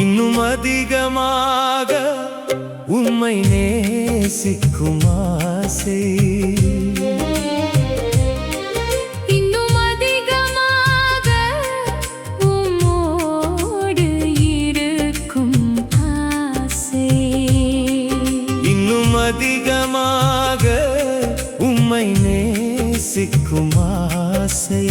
இன்னும் அதிகமாக உம்மை நேசிக்கும் ஆசை, இன்னும் அதிகமாக உம்மோடு இருக்கும் ஆசை, இன்னும் அதிகமாக உம்மை நேசிக்கும் ஆசை,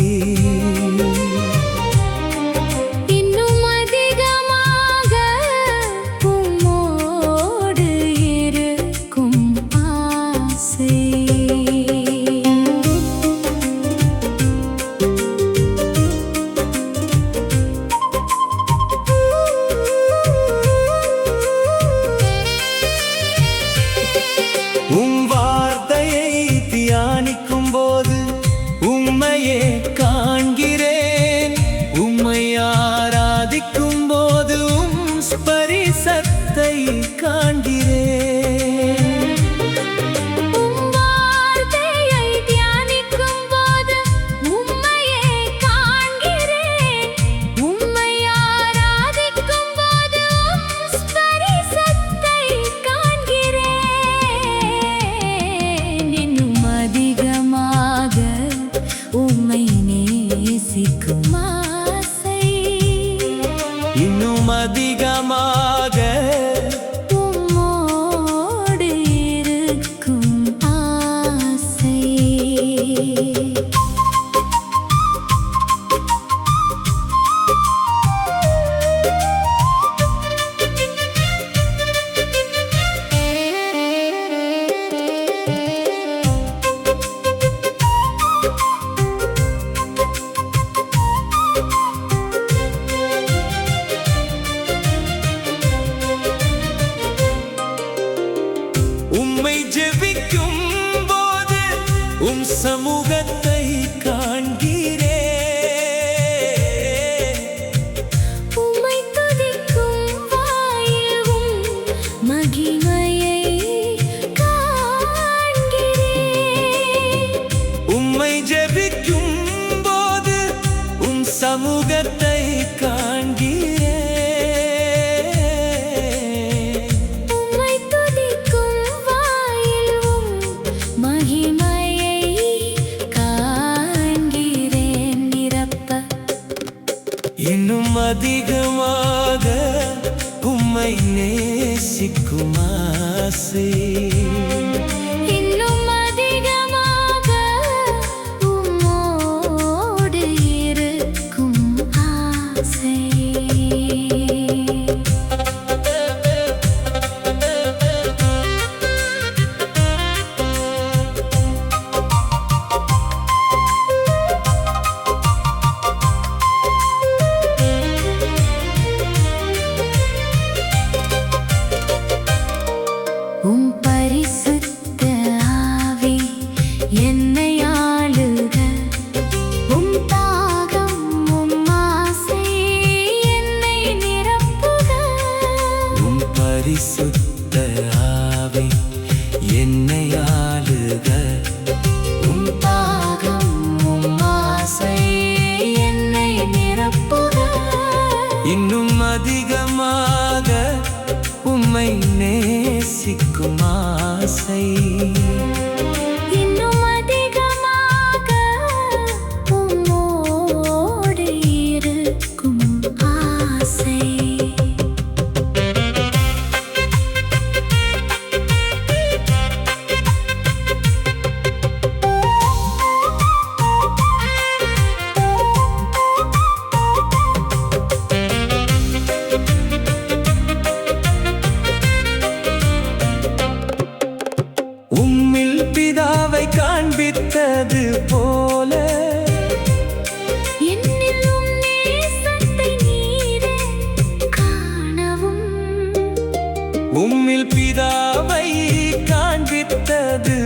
உம் வார்த்தையை தியானிக்கும் போது உம்மையே காண்கிறேன். உம்மை ஆராதிக்கும் போது உம் ஸ்பரிசத்தை காண்கிறேன். இன்னும் அதிகமாக உம்மோடு இருக்கும் ஆசை, உம்மை ஜெபிக்கும் போது உம் சமூகத்தை காண்கிறேன். உம்மை துதிக்கும் வாயில் உம் மகிமையை காண்கிறேன். உம்மை ஜெபிக்கும் போது உம் சமூகத்தை காண்கிறேன். இன்னும் அதிகமாக உம்மை நேசிக்கும் ஆசை, இன்னும் அதிகமாக உம்மோடு இருக்கும் ஆசை. உம் பரிசுத்த ஆவி என்னை ஆளுக, உம் தாகம் உம் ஆசை என்னை நிரப்புக. உம் பரிசுத்த ஆவி என்னை ஆளுக, உம் தாகம் உம் ஆசை என்னை நிரப்புக. இன்னும் அதிகமாக உம்மை நேசிக்கும் ஆசை, இன்னும் அதிகமாக உம்மோடு இருக்கும் ஆசை. உம்மில் உம்மில் பிதாவை காண்பித்தது